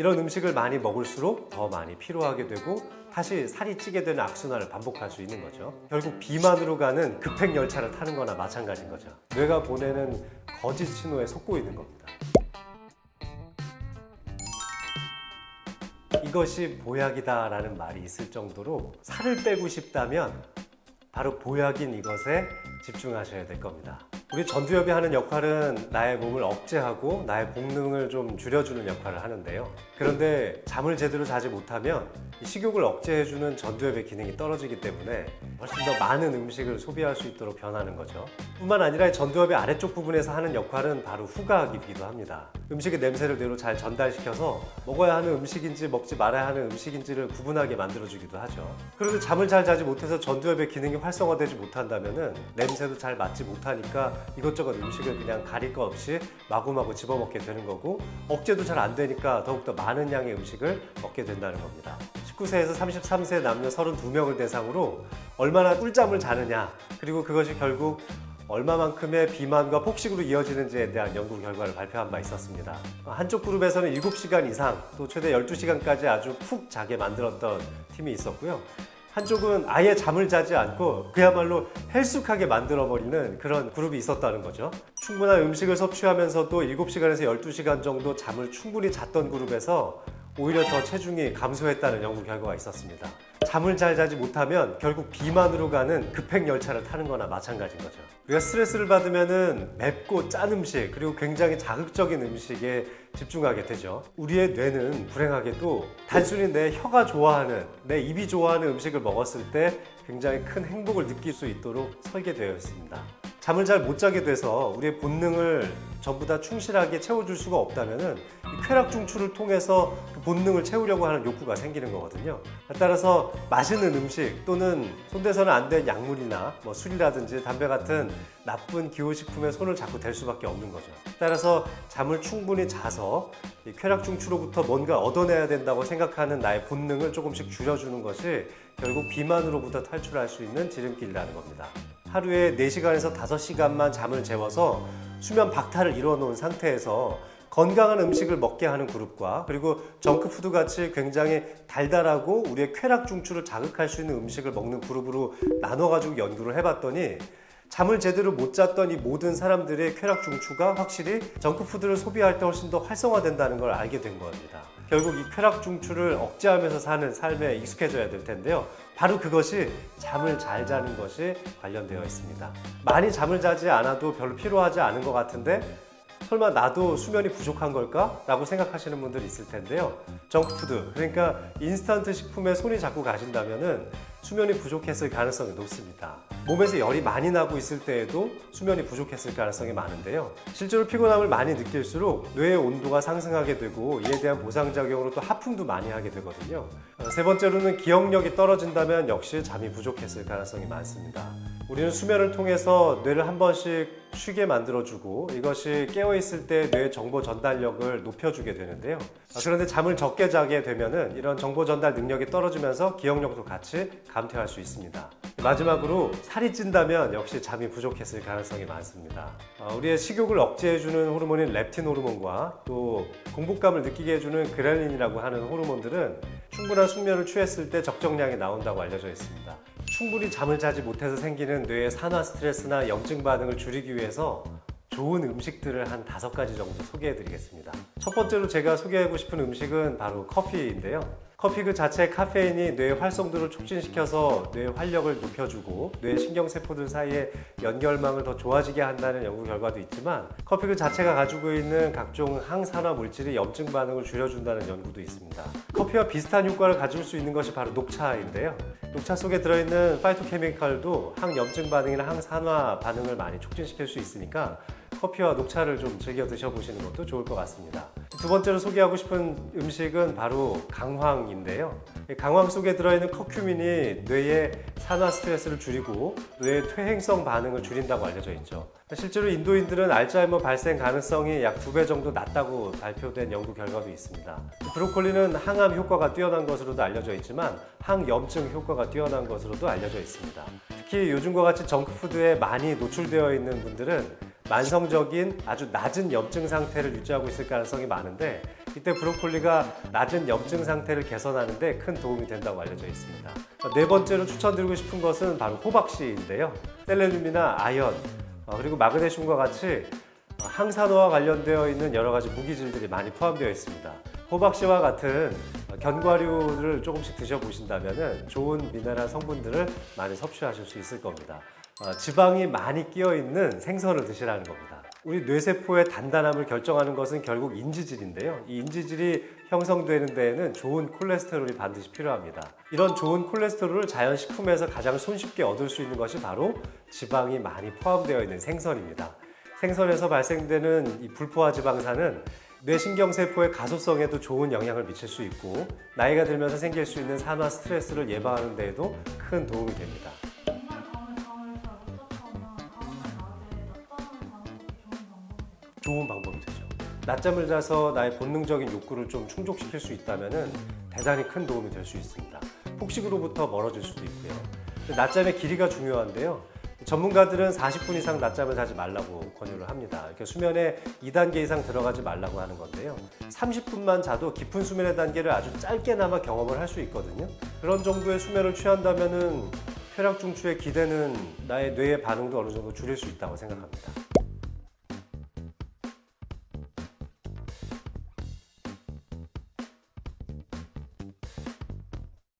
이런 음식을 많이 먹을수록 더 많이 피로하게 되고 다시 살이 찌게 되는 악순환을 반복할 수 있는 거죠. 결국 비만으로 가는 급행 열차를 타는 거나 마찬가지인 거죠. 뇌가 보내는 거짓 신호에 속고 있는 겁니다. 이것이 보약이다라는 말이 있을 정도로 살을 빼고 싶다면 바로 보약인 이것에 집중하셔야 될 겁니다. 우리 전두엽이 하는 역할은 나의 몸을 억제하고 나의 복능을 좀 줄여주는 역할을 하는데요. 그런데 잠을 제대로 자지 못하면 이 식욕을 억제해주는 전두엽의 기능이 떨어지기 때문에 훨씬 더 많은 음식을 소비할 수 있도록 변하는 거죠. 뿐만 아니라 전두엽의 아래쪽 부분에서 하는 역할은 바로 후각이기도 합니다. 음식의 냄새를 뇌로 잘 전달시켜서 먹어야 하는 음식인지 먹지 말아야 하는 음식인지를 구분하게 만들어주기도 하죠. 그런데 잠을 잘 자지 못해서 전두엽의 기능이 활성화되지 못한다면 냄새도 잘 맡지 못하니까 이것저것 음식을 그냥 가릴 거 없이 마구마구 집어먹게 되는 거고, 억제도 잘 안 되니까 더욱더 많은 양의 음식을 먹게 된다는 겁니다. 19세에서 33세 남녀 32명을 대상으로 얼마나 꿀잠을 자느냐, 그리고 그것이 결국 얼마만큼의 비만과 폭식으로 이어지는지에 대한 연구 결과를 발표한 바 있었습니다. 한쪽 그룹에서는 7시간 이상, 또 최대 12시간까지 아주 푹 자게 만들었던 팀이 있었고요. 한쪽은 아예 잠을 자지 않고 그야말로 헬쑥하게 만들어버리는 그런 그룹이 있었다는 거죠. 충분한 음식을 섭취하면서도 7시간에서 12시간 정도 잠을 충분히 잤던 그룹에서 오히려 더 체중이 감소했다는 연구 결과가 있었습니다. 잠을 잘 자지 못하면 결국 비만으로 가는 급행 열차를 타는 거나 마찬가지인 거죠. 우리가 스트레스를 받으면 맵고 짠 음식, 그리고 굉장히 자극적인 음식에 집중하게 되죠. 우리의 뇌는 불행하게도 단순히 내 혀가 좋아하는, 내 입이 좋아하는 음식을 먹었을 때 굉장히 큰 행복을 느낄 수 있도록 설계되어 있습니다. 잠을 잘 못 자게 돼서 우리의 본능을 전부 다 충실하게 채워줄 수가 없다면 이 쾌락 중추를 통해서 그 본능을 채우려고 하는 욕구가 생기는 거거든요. 따라서 맛있는 음식 또는 손대서는 안 될 약물이나 술이라든지 담배 같은 나쁜 기호식품에 손을 자꾸 댈 수밖에 없는 거죠. 따라서 잠을 충분히 자서 이 쾌락 중추로부터 뭔가 얻어내야 된다고 생각하는 나의 본능을 조금씩 줄여주는 것이 결국 비만으로부터 탈출할 수 있는 지름길이라는 겁니다. 하루에 4시간에서 5시간만 잠을 재워서 수면 박탈을 이루어 놓은 상태에서 건강한 음식을 먹게 하는 그룹과, 그리고 정크푸드 같이 굉장히 달달하고 우리의 쾌락 중추를 자극할 수 있는 음식을 먹는 그룹으로 나눠가지고 연구를 해봤더니 잠을 제대로 못 잤던 이 모든 사람들의 쾌락 중추가 확실히 정크푸드를 소비할 때 훨씬 더 활성화된다는 걸 알게 된 겁니다. 결국 이 쾌락 중추를 억제하면서 사는 삶에 익숙해져야 될 텐데요. 바로 그것이 잠을 잘 자는 것이 관련되어 있습니다. 많이 잠을 자지 않아도 별로 피로하지 않은 것 같은데 설마 나도 수면이 부족한 걸까? 라고 생각하시는 분들이 있을 텐데요. 정크푸드, 그러니까 인스턴트 식품에 손이 자꾸 가신다면 수면이 부족했을 가능성이 높습니다. 몸에서 열이 많이 나고 있을 때에도 수면이 부족했을 가능성이 많은데요. 실제로 피곤함을 많이 느낄수록 뇌의 온도가 상승하게 되고 이에 대한 보상작용으로 또 하품도 많이 하게 되거든요. 세 번째로는 기억력이 떨어진다면 역시 잠이 부족했을 가능성이 많습니다. 우리는 수면을 통해서 뇌를 한 번씩 쉬게 만들어주고 이것이 깨어있을 때 뇌의 정보 전달력을 높여주게 되는데요. 그런데 잠을 적게 자게 되면 이런 정보 전달 능력이 떨어지면서 기억력도 같이 감퇴할 수 있습니다. 마지막으로 살이 찐다면 역시 잠이 부족했을 가능성이 많습니다. 우리의 식욕을 억제해주는 호르몬인 렙틴 호르몬과 또 공복감을 느끼게 해주는 그렐린이라고 하는 호르몬들은 충분한 숙면을 취했을 때 적정량이 나온다고 알려져 있습니다. 충분히 잠을 자지 못해서 생기는 뇌의 산화 스트레스나 염증 반응을 줄이기 위해서 좋은 음식들을 한 5가지 정도 소개해 드리겠습니다. 첫 번째로 제가 소개하고 싶은 음식은 바로 커피인데요. 커피 그 자체의 카페인이 뇌의 활성도를 촉진시켜서 뇌의 활력을 높여주고 뇌 신경세포들 사이의 연결망을 더 좋아지게 한다는 연구 결과도 있지만, 커피 그 자체가 가지고 있는 각종 항산화 물질이 염증 반응을 줄여준다는 연구도 있습니다. 커피와 비슷한 효과를 가질 수 있는 것이 바로 녹차인데요. 녹차 속에 들어있는 파이토케미컬도 항염증 반응이나 항산화 반응을 많이 촉진시킬 수 있으니까 커피와 녹차를 좀 즐겨 드셔보시는 것도 좋을 것 같습니다. 두 번째로 소개하고 싶은 음식은 바로 강황인데요. 강황 속에 들어있는 커큐민이 뇌의 산화 스트레스를 줄이고 뇌의 퇴행성 반응을 줄인다고 알려져 있죠. 실제로 인도인들은 알츠하이머 발생 가능성이 약 2배 정도 낮다고 발표된 연구 결과도 있습니다. 브로콜리는 항암 효과가 뛰어난 것으로도 알려져 있지만 항염증 효과가 뛰어난 것으로도 알려져 있습니다. 특히 요즘과 같이 정크푸드에 많이 노출되어 있는 분들은 만성적인 아주 낮은 염증 상태를 유지하고 있을 가능성이 많은데, 이때 브로콜리가 낮은 염증 상태를 개선하는 데 큰 도움이 된다고 알려져 있습니다. 네 번째로 추천드리고 싶은 것은 바로 호박씨인데요. 셀레늄이나 아연, 그리고 마그네슘과 같이 항산화와 관련되어 있는 여러 가지 무기질들이 많이 포함되어 있습니다. 호박씨와 같은 견과류를 조금씩 드셔보신다면 좋은 미네랄 성분들을 많이 섭취하실 수 있을 겁니다. 지방이 많이 끼어 있는 생선을 드시라는 겁니다. 우리 뇌세포의 단단함을 결정하는 것은 결국 인지질인데요. 이 인지질이 형성되는 데에는 좋은 콜레스테롤이 반드시 필요합니다. 이런 좋은 콜레스테롤을 자연 식품에서 가장 손쉽게 얻을 수 있는 것이 바로 지방이 많이 포함되어 있는 생선입니다. 생선에서 발생되는 이 불포화 지방산은 뇌신경세포의 가소성에도 좋은 영향을 미칠 수 있고 나이가 들면서 생길 수 있는 산화 스트레스를 예방하는 데에도 큰 도움이 됩니다. 정말 밤에 잠을 잘 못 잤다면 다음날 낮잠을 자는 것도 좋은 방법이에요. 좋은 방법이 되죠. 낮잠을 자서 나의 본능적인 욕구를 좀 충족시킬 수 있다면 대단히 큰 도움이 될 수 있습니다. 폭식으로부터 멀어질 수도 있고요. 낮잠의 길이가 중요한데요. 전문가들은 40분 이상 낮잠을 자지 말라고 권유를 합니다. 이렇게 수면에 2단계 이상 들어가지 말라고 하는 건데요. 30분만 자도 깊은 수면의 단계를 아주 짧게나마 경험을 할 수 있거든요. 그런 정도의 수면을 취한다면은 쾌락 중추에 기대는 나의 뇌의 반응도 어느 정도 줄일 수 있다고 생각합니다.